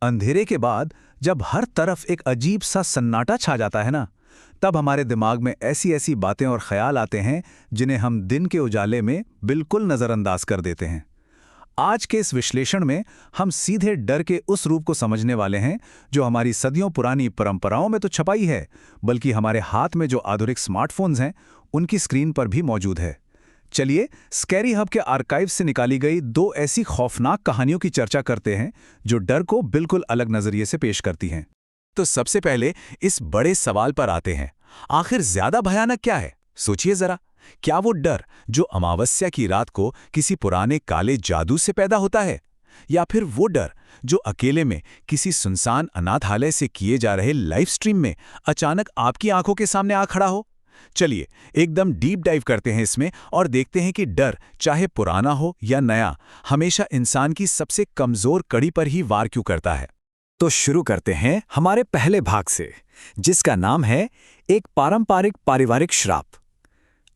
अंधेरे के बाद जब हर तरफ एक अजीब सा सन्नाटा छा जाता है ना, तब हमारे दिमाग में ऐसी ऐसी बातें और ख्याल आते हैं जिन्हें हम दिन के उजाले में बिल्कुल नज़रअंदाज कर देते हैं। आज के इस विश्लेषण में हम सीधे डर के उस रूप को समझने वाले हैं जो हमारी सदियों पुरानी परंपराओं में तो छपाई है, बल्कि हमारे हाथ में जो आधुनिक स्मार्टफोन्स हैं उनकी स्क्रीन पर भी मौजूद है। चलिए स्कैरी हब के आर्काइव से निकाली गई दो ऐसी खौफनाक कहानियों की चर्चा करते हैं जो डर को बिल्कुल अलग नजरिए से पेश करती हैं। तो सबसे पहले इस बड़े सवाल पर आते हैं, आखिर ज्यादा भयानक क्या है? सोचिए जरा, क्या वो डर जो अमावस्या की रात को किसी पुराने काले जादू से पैदा होता है, या फिर वो डर जो अकेले में किसी सुनसान अनाथालय से किए जा रहे लाइव स्ट्रीम में अचानक आपकी आंखों के सामने आ खड़ा हो? चलिए एकदम डीप डाइव करते हैं इसमें और देखते हैं कि डर, चाहे पुराना हो या नया, हमेशा इंसान की सबसे कमजोर कड़ी पर ही वार क्यों करता है। तो शुरू करते हैं हमारे पहले भाग से, जिसका नाम है एक पारंपरिक पारिवारिक श्राप।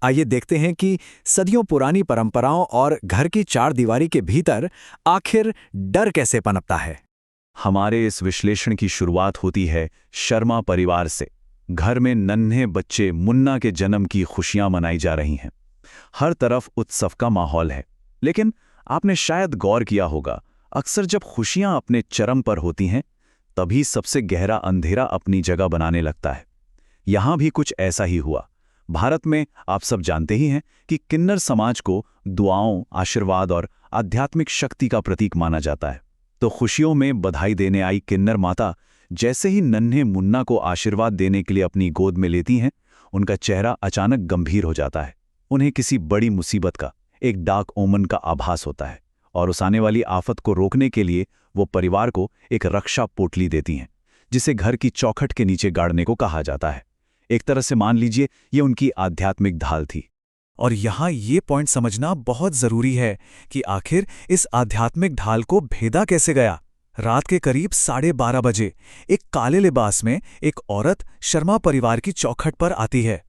आइए देखते हैं कि सदियों पुरानी परंपराओं और घर की चार दीवारी के भीतर आखिर डर कैसे पनपता है। हमारे इस विश्लेषण की शुरुआत होती है शर्मा परिवार से। घर में नन्हे बच्चे मुन्ना के जन्म की खुशियां मनाई जा रही हैं। हर तरफ उत्सव का माहौल है, लेकिन आपने शायद गौर किया होगा, अक्सर जब खुशियां अपने चरम पर होती हैं तभी सबसे गहरा अंधेरा अपनी जगह बनाने लगता है। यहां भी कुछ ऐसा ही हुआ। भारत में आप सब जानते ही हैं कि किन्नर समाज को दुआओं, आशीर्वाद और आध्यात्मिक शक्ति का प्रतीक माना जाता है। तो खुशियों में बधाई देने आई किन्नर माता जैसे ही नन्हे मुन्ना को आशीर्वाद देने के लिए अपनी गोद में लेती हैं, उनका चेहरा अचानक गंभीर हो जाता है। उन्हें किसी बड़ी मुसीबत का, एक डार्क ओमन का आभास होता है, और उस आने वाली आफत को रोकने के लिए वो परिवार को एक रक्षा पोटली देती हैं, जिसे घर की चौखट के नीचे गाड़ने को कहा जाता है। एक तरह से मान लीजिए ये उनकी आध्यात्मिक ढाल थी। और यहाँ ये पॉइंट समझना बहुत जरूरी है कि आखिर इस आध्यात्मिक ढाल को भेदा कैसे गया। रात के करीब 12:30 बजे एक काले लिबास में एक औरत शर्मा परिवार की चौखट पर आती है।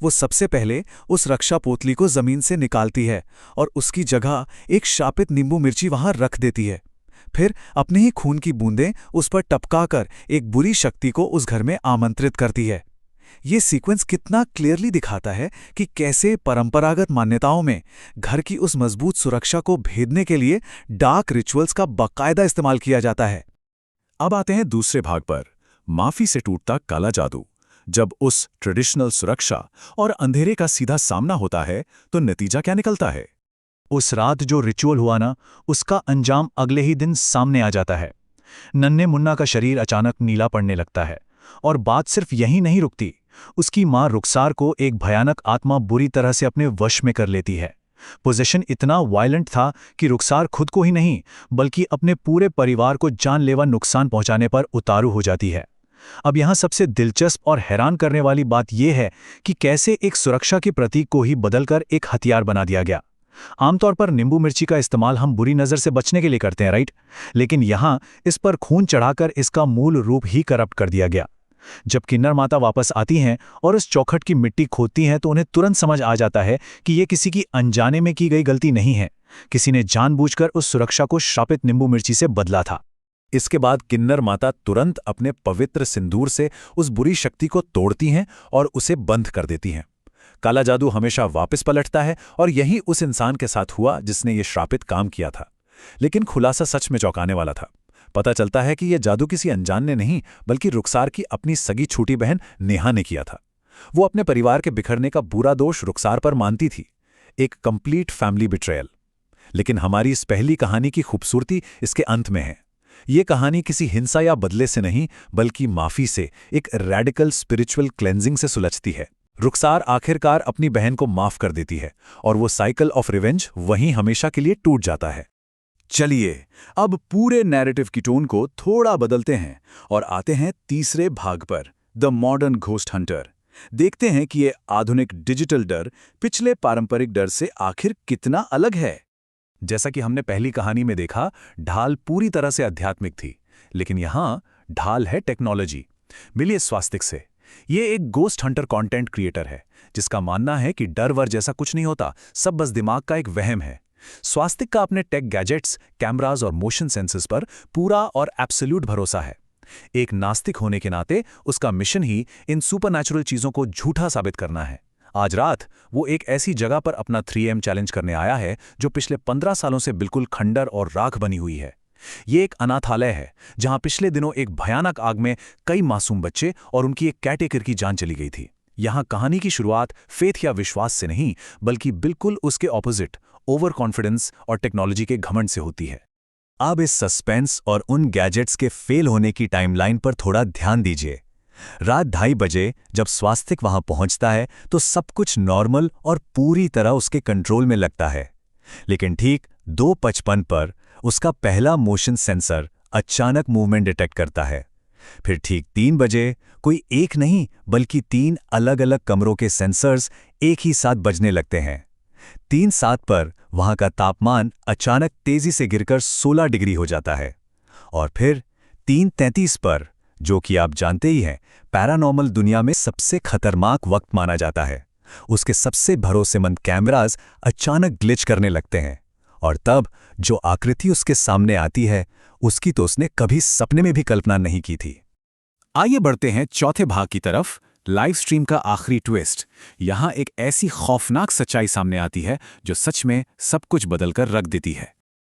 वो सबसे पहले उस रक्षा पोतली को जमीन से निकालती है और उसकी जगह एक शापित नींबू मिर्ची वहां रख देती है। फिर अपने ही खून की बूंदें उस पर टपकाकर एक बुरी शक्ति को उस घर में आमंत्रित करती है। ये सीक्वेंस कितना क्लियरली दिखाता है कि कैसे परंपरागत मान्यताओं में घर की उस मजबूत सुरक्षा को भेदने के लिए डार्क रिचुअल्स का बाकायदा इस्तेमाल किया जाता है। अब आते हैं दूसरे भाग पर, माफी से टूटता काला जादू। जब उस ट्रेडिशनल सुरक्षा और अंधेरे का सीधा सामना होता है तो नतीजा क्या निकलता है? उस रात जो रिचुअल हुआ ना, उसका अंजाम अगले ही दिन सामने आ जाता है। नन्हे मुन्ना का शरीर अचानक नीला पड़ने लगता है, और बात सिर्फ यहीं नहीं रुकती। उसकी मां रुखसार को एक भयानक आत्मा बुरी तरह से अपने वश में कर लेती है। पोजेशन इतना वायलेंट था कि रुखसार खुद को ही नहीं बल्कि अपने पूरे परिवार को जानलेवा नुकसान पहुंचाने पर उतारू हो जाती है। अब यहां सबसे दिलचस्प और हैरान करने वाली बात यह है कि कैसे एक सुरक्षा के प्रतीक को ही बदलकर एक हथियार बना दिया गया। आमतौर पर नींबू मिर्ची का इस्तेमाल हम बुरी नज़र से बचने के लिए करते हैं, राइट? लेकिन यहां इस पर खून चढ़ाकर इसका मूल रूप ही करप्ट कर दिया गया। जब किन्नर माता वापस आती हैं और उस चौखट की मिट्टी खोदती हैं तो उन्हें तुरंत समझ आ जाता है कि यह किसी की अनजाने में की गई गलती नहीं है। किसी ने जानबूझकर उस सुरक्षा को शापित नींबू मिर्ची से बदला था। इसके बाद किन्नर माता तुरंत अपने पवित्र सिंदूर से उस बुरी शक्ति को तोड़ती हैं और उसे बंद कर देती हैं। काला जादू हमेशा वापस पलटता है, और यही उस इंसान के साथ हुआ जिसने ये श्रापित काम किया था। लेकिन खुलासा सच में चौंकाने वाला था। पता चलता है कि यह जादू किसी अनजान ने नहीं बल्कि रुखसार की अपनी सगी छोटी बहन नेहा ने किया था। वो अपने परिवार के बिखरने का बुरा दोष रुखसार पर मानती थी, एक कंप्लीट फैमिली बिट्रेयल। लेकिन हमारी इस पहली कहानी की खूबसूरती इसके अंत में है। ये कहानी किसी हिंसा या बदले से नहीं बल्कि माफी से, एक रैडिकल स्पिरिचुअल क्लेंजिंग से सुलझती है। रुखसार आखिरकार अपनी बहन को माफ कर देती है और वो साइकिल ऑफ रिवेंज वहीं हमेशा के लिए टूट जाता है। चलिए अब पूरे नैरेटिव की टोन को थोड़ा बदलते हैं और आते हैं तीसरे भाग पर, द मॉडर्न घोस्ट हंटर। देखते हैं कि ये आधुनिक डिजिटल डर पिछले पारंपरिक डर से आखिर कितना अलग है। जैसा कि हमने पहली कहानी में देखा, ढाल पूरी तरह से आध्यात्मिक थी, लेकिन यहां ढाल है टेक्नोलॉजी। मिलिए स्वास्तिक से। ये एक गोस्ट हंटर कंटेंट क्रिएटर है जिसका मानना है कि डर वर जैसा कुछ नहीं होता, सब बस दिमाग का एक वहम है। स्वास्तिक का अपने टेक गैजेट्स, कैमराज और मोशन सेंसर्स पर पूरा और एब्सोल्यूट भरोसा है। एक नास्तिक होने के नाते उसका मिशन ही इन सुपरनैचुरल चीजों को झूठा साबित करना है। आज रात वो एक ऐसी जगह पर अपना 3M चैलेंज करने आया है जो पिछले 15 सालों से बिल्कुल खंडर और राख बनी हुई है। ये एक अनाथालय है जहां पिछले दिनों एक भयानक आग में कई मासूम बच्चे और उनकी एक कैटेकर की जान चली गई थी। यहां कहानी की शुरुआत फेथ या विश्वास से नहीं, बल्कि बिल्कुल उसके ऑपोजिट, ओवर कॉन्फिडेंस और टेक्नोलॉजी के घमंड से होती है। अब इस सस्पेंस और उन गैजेट्स के फेल होने की टाइमलाइन पर थोड़ा ध्यान दीजिए। रात 2:30 बजे जब स्वास्तिक वहां पहुंचता है तो सब कुछ नॉर्मल और पूरी तरह उसके कंट्रोल में लगता है। लेकिन ठीक 2:55 पर उसका पहला मोशन सेंसर अचानक मूवमेंट डिटेक्ट करता है। फिर ठीक 3 बजे कोई एक नहीं बल्कि 3 अलग-अलग कमरों के सेंसर्स एक ही साथ बजने लगते हैं। 3:07 पर वहां का तापमान अचानक तेजी से गिरकर 16 डिग्री हो जाता है। और फिर 3:33 पर, जो कि आप जानते ही हैं, पैरानॉर्मल दुनिया में सबसे खतरनाक वक्त माना जाता है, उसके सबसे भरोसेमंद कैमरास अचानक ग्लिच करने लगते हैं। और तब जो आकृति उसके सामने आती है उसकी तो उसने कभी सपने में भी कल्पना नहीं की थी। आइए बढ़ते हैं चौथे भाग की तरफ, लाइव स्ट्रीम का आखिरी ट्विस्ट। यहां एक ऐसी खौफनाक सच्चाई सामने आती है जो सच में सब कुछ बदलकर रख देती है।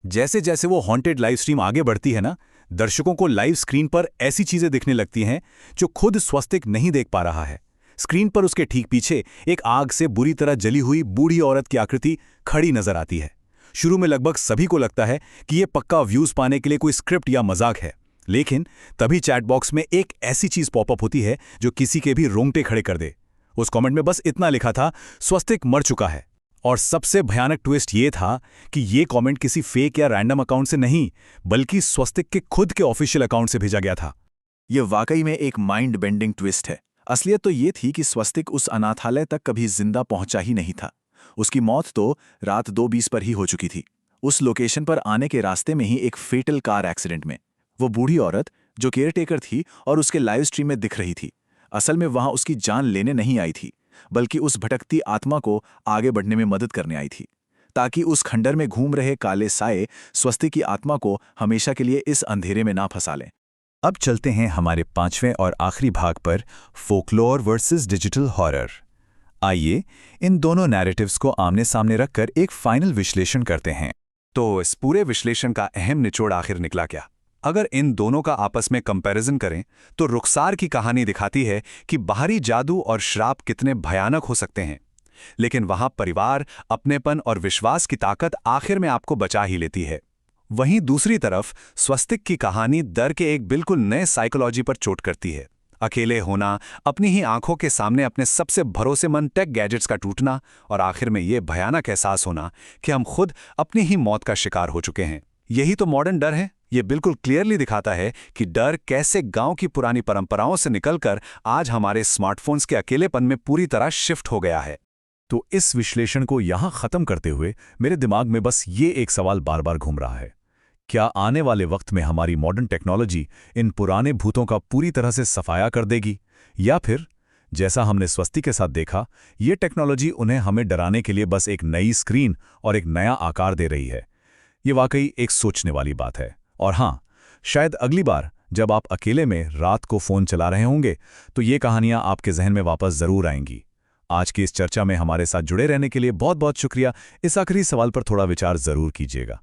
जैसे जैसे वो हॉन्टेड लाइव स्ट्रीम आगे बढ़ती है ना, दर्शकों को लाइव स्क्रीन पर ऐसी चीजें दिखने लगती हैं जो खुद स्वस्तिक नहीं देख पा रहा है। स्क्रीन पर उसके ठीक पीछे एक आग से बुरी तरह जली हुई बूढ़ी औरत की आकृति खड़ी नजर आती है। शुरू में लगभग सभी को लगता है कि यह पक्का व्यूज पाने के लिए कोई स्क्रिप्ट या मजाक है, लेकिन तभी चैट बॉक्स में एक ऐसी चीज पॉपअप होती है जो किसी के भी रोंगटे खड़े कर दे। उस कमेंट में बस इतना लिखा था, स्वस्तिक मर चुका है। और सबसे भयानक ट्विस्ट ये था कि ये कमेंट किसी फेक या रैंडम अकाउंट से नहीं, बल्कि स्वस्तिक के खुद के ऑफिशियल अकाउंट से भेजा गया था। यह वाकई में एक माइंड बेंडिंग ट्विस्ट है। असलियत तो ये थी कि स्वस्तिक उस अनाथालय तक कभी जिंदा पहुंचा ही नहीं था। उसकी मौत तो रात 2:20 पर ही हो चुकी थी। उस लोकेशन पर आने के रास्ते में ही एक फेटल कार एक्सीडेंट में वो बूढ़ी औरत जो केयरटेकर थी और उसके लाइव स्ट्रीम में दिख रही थी, असल में वहां उसकी जान लेने नहीं आई थी, बल्कि उस भटकती आत्मा को आगे बढ़ने में मदद करने आई थी, ताकि उस खंडर में घूम रहे काले साए स्वस्तिक की आत्मा को हमेशा के लिए इस अंधेरे में ना फंसा लें। अब चलते हैं हमारे 5वें और आखिरी भाग पर, फोकलोर वर्सेस डिजिटल हॉरर। आइए इन दोनों नैरेटिव्स को आमने सामने रखकर एक फाइनल विश्लेषण करते हैं। तो इस पूरे विश्लेषण का अहम निचोड़ आखिर निकला क्या? अगर इन दोनों का आपस में कंपैरिजन करें तो रुखसार की कहानी दिखाती है कि बाहरी जादू और श्राप कितने भयानक हो सकते हैं, लेकिन वहां परिवार, अपनेपन और विश्वास की ताकत आखिर में आपको बचा ही लेती है। वहीं दूसरी तरफ स्वस्तिक की कहानी डर के एक बिल्कुल नए साइकोलॉजी पर चोट करती है। अकेले होना, अपनी ही आंखों के सामने अपने सबसे भरोसेमंद टेक गैजेट्स का टूटना और आखिर में ये भयानक एहसास होना कि हम खुद अपनी ही मौत का शिकार हो चुके हैं। यही तो मॉडर्न डर है। ये बिल्कुल क्लियरली दिखाता है कि डर कैसे गांव की पुरानी परंपराओं से निकलकर आज हमारे स्मार्टफोन्स के अकेलेपन में पूरी तरह शिफ्ट हो गया है। तो इस विश्लेषण को यहां खत्म करते हुए मेरे दिमाग में बस ये एक सवाल बार बार घूम रहा है, क्या आने वाले वक्त में हमारी मॉडर्न टेक्नोलॉजी इन पुराने भूतों का पूरी तरह से सफाया कर देगी, या फिर जैसा हमने स्वस्तिक के साथ देखा, ये टेक्नोलॉजी उन्हें हमें डराने के लिए बस एक नई स्क्रीन और एक नया आकार दे रही है? ये वाकई एक सोचने वाली बात है। और हाँ, शायद अगली बार जब आप अकेले में रात को फ़ोन चला रहे होंगे तो ये कहानियाँ आपके जहन में वापस ज़रूर आएंगी। आज की इस चर्चा में हमारे साथ जुड़े रहने के लिए बहुत बहुत शुक्रिया। इस आखिरी सवाल पर थोड़ा विचार ज़रूर कीजिएगा।